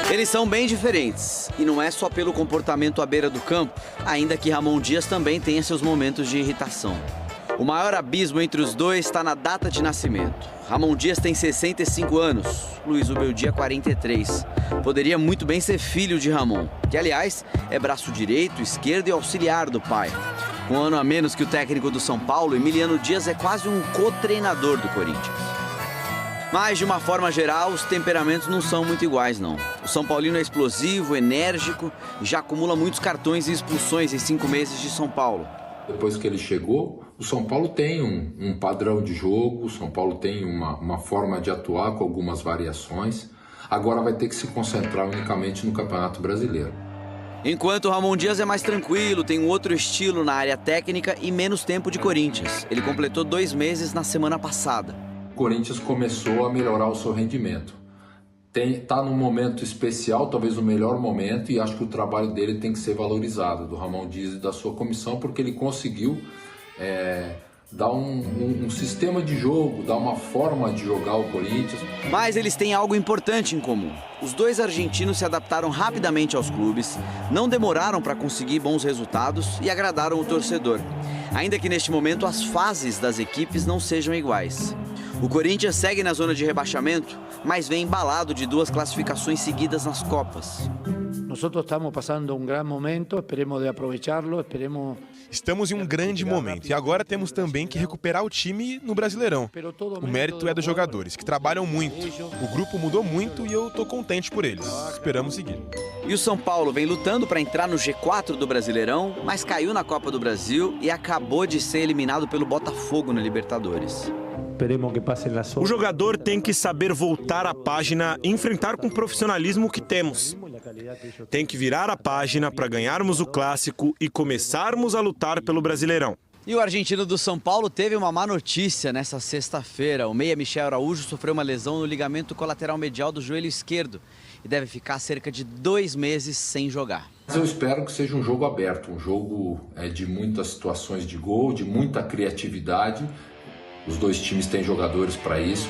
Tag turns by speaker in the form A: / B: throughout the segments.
A: Eles são bem diferentes, e não é só pelo comportamento à beira do campo, ainda que Ramon Dias também tenha seus momentos de irritação. O maior abismo entre os dois está na data de nascimento. Ramon Dias tem 65 anos, Luiz Ubeldia 43. Poderia muito bem ser filho de Ramon, que aliás é braço direito, esquerdo e auxiliar do pai. Com um ano a menos que o técnico do São Paulo, Emiliano Dias é quase um co-treinador do Corinthians. Mas, de uma forma geral, os temperamentos não são muito iguais, não. O São Paulino é explosivo, enérgico e já acumula muitos cartões e expulsões em 5 meses de São Paulo.
B: Depois que ele chegou, o São Paulo tem um padrão de jogo, o São Paulo tem uma forma de atuar com algumas variações. Agora vai ter que se concentrar unicamente no Campeonato Brasileiro.
A: Enquanto o Ramon Dias é mais tranquilo, tem um outro estilo na área técnica e menos tempo de Corinthians. Ele completou 2 meses na semana passada.
B: O Corinthians começou a melhorar o seu rendimento. Está num momento especial, talvez o melhor momento, e acho que o trabalho dele tem que ser valorizado, do Ramon Dias e da sua comissão, porque ele conseguiu dar um sistema de jogo, dar uma forma de jogar o Corinthians.
A: Mas eles têm algo importante em comum. Os dois argentinos se adaptaram rapidamente aos clubes, não demoraram para conseguir bons resultados e agradaram o torcedor. Ainda que neste momento as fases das equipes não sejam iguais. O Corinthians segue na zona de rebaixamento, mas vem embalado de 2 classificações seguidas nas Copas.
C: Nós estamos passando um grande momento, esperemos de aproveitá-lo, esperemos...
D: Estamos em um grande momento e agora temos também que recuperar o time no Brasileirão. O mérito é dos jogadores, que trabalham muito. O grupo mudou muito e eu estou contente por eles. Esperamos seguir.
A: E o São Paulo vem lutando para entrar no G4 do Brasileirão, mas caiu na Copa do Brasil e acabou de ser eliminado pelo Botafogo na Libertadores.
E: O jogador tem que saber voltar a página e enfrentar com o profissionalismo que temos. Tem que virar a página para ganharmos o Clássico e começarmos a lutar pelo Brasileirão.
A: E o argentino do São Paulo teve uma má notícia nessa sexta-feira. O meia Michel Araújo sofreu uma lesão no ligamento colateral medial do joelho esquerdo e deve ficar cerca de 2 meses sem jogar.
B: Mas eu espero que seja um jogo aberto, um jogo de muitas situações de gol, de muita criatividade. Os dois times têm jogadores para isso.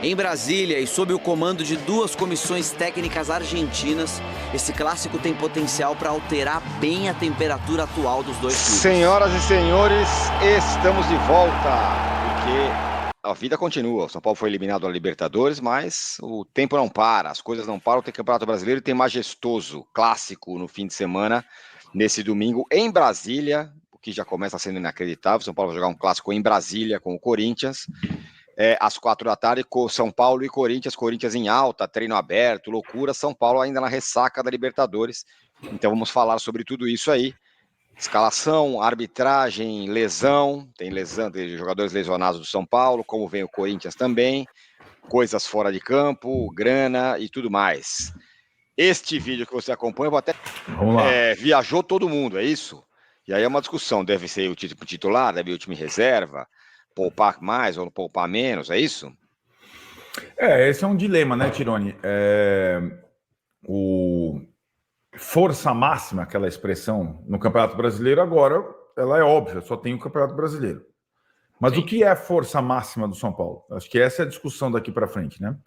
A: Em Brasília e sob o comando de 2 comissões técnicas argentinas, esse clássico tem potencial para alterar bem a temperatura atual dos dois clubes.
F: Senhoras e senhores, estamos de volta, porque a vida continua. O São Paulo foi eliminado da Libertadores, mas o tempo não para, as coisas não param. Tem Campeonato Brasileiro e tem majestoso clássico no fim de semana, nesse domingo, em Brasília, o que já começa sendo inacreditável. O São Paulo vai jogar um clássico em Brasília com o Corinthians. Às 4 da tarde, com São Paulo e Corinthians em alta, treino aberto, loucura, São Paulo ainda na ressaca da Libertadores. Então vamos falar sobre tudo isso aí. Escalação, arbitragem, lesão, tem jogadores lesionados do São Paulo, como vem o Corinthians também, coisas fora de campo, grana e tudo mais. Este vídeo que você acompanha, eu vou até... viajou todo mundo, é isso? E aí é uma discussão, deve ser o titular, deve ser o time reserva, poupar mais ou poupar menos, é isso?
G: Esse é um dilema, né, Tironi? O força máxima, aquela expressão no Campeonato Brasileiro, agora ela é óbvia, só tem o Campeonato Brasileiro. Mas o que é a força máxima do São Paulo? Acho que essa é a discussão daqui para frente, né?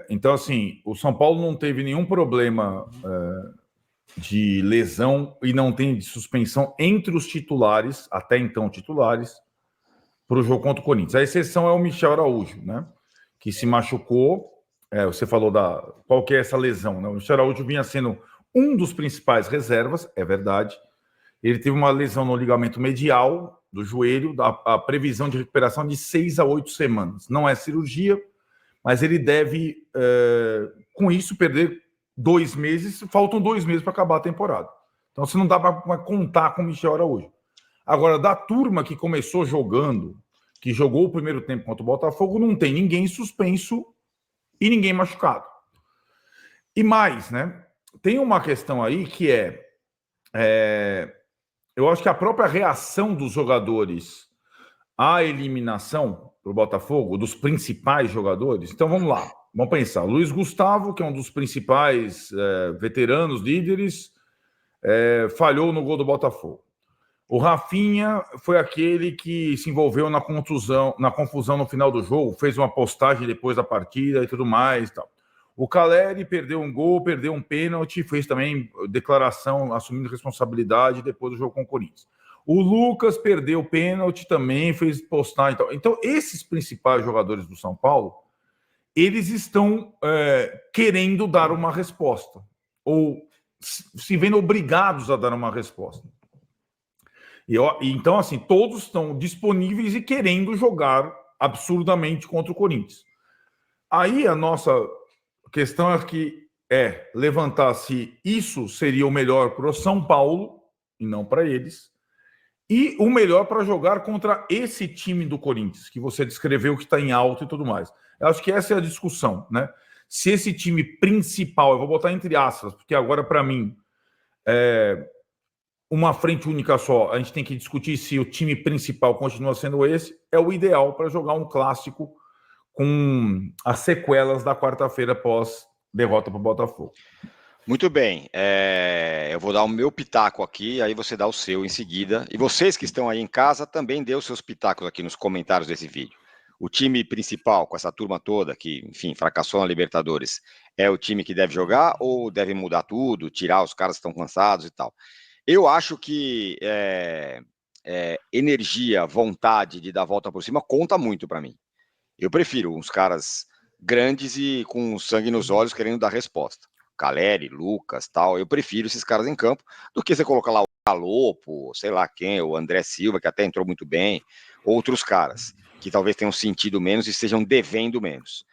G: Então, assim, o São Paulo não teve nenhum problema de lesão e não tem de suspensão entre os titulares, até então titulares, para o jogo contra o Corinthians. A exceção é o Michel Araújo, né? Que se machucou. Você falou qual que é essa lesão, né? O Michel Araújo vinha sendo um dos principais reservas, é verdade. Ele teve uma lesão no ligamento medial do joelho, a previsão de recuperação de 6 a 8 semanas. Não é cirurgia, mas ele deve, com isso, perder 2 meses. Faltam 2 meses para acabar a temporada. Então, você não dá para contar com o Michel Araújo. Agora, da turma que começou jogando, que jogou o primeiro tempo contra o Botafogo, não tem ninguém suspenso e ninguém machucado. E mais, né? Tem uma questão aí que eu acho que a própria reação dos jogadores à eliminação do Botafogo, dos principais jogadores. Então, vamos lá. Vamos pensar. Luiz Gustavo, que é um dos principais veteranos, líderes, falhou no gol do Botafogo. O Rafinha foi aquele que se envolveu na confusão no final do jogo, fez uma postagem depois da partida e tudo mais. Tal. O Caleri perdeu um gol, perdeu um pênalti, fez também declaração assumindo responsabilidade depois do jogo com o Corinthians. O Lucas perdeu o pênalti também, fez postagem e tal. Então, esses principais jogadores do São Paulo, eles estão querendo dar uma resposta, ou se vendo obrigados a dar uma resposta. Então, assim, todos estão disponíveis e querendo jogar absurdamente contra o Corinthians. Aí a nossa questão é levantar se isso seria o melhor para o São Paulo, e não para eles, e o melhor para jogar contra esse time do Corinthians, que você descreveu que está em alta e tudo mais. Eu acho que essa é a discussão, né? Se esse time principal, eu vou botar entre aspas, porque agora, para mim, uma frente única só, a gente tem que discutir se o time principal continua sendo esse, é o ideal para jogar um clássico com as sequelas da quarta-feira após derrota para o Botafogo.
F: Muito bem, eu vou dar o meu pitaco aqui, aí você dá o seu em seguida. E vocês que estão aí em casa também dê os seus pitacos aqui nos comentários desse vídeo. O time principal, com essa turma toda, que, enfim, fracassou na Libertadores, é o time que deve jogar ou deve mudar tudo, tirar os caras que estão cansados e tal? Eu acho que energia, vontade de dar a volta por cima conta muito para mim. Eu prefiro uns caras grandes e com sangue nos olhos querendo dar resposta. Caleri, Lucas, tal, eu prefiro esses caras em campo do que você colocar lá o Galopo, sei lá quem, o André Silva, que até entrou muito bem, outros caras que talvez tenham sentido menos e estejam devendo menos.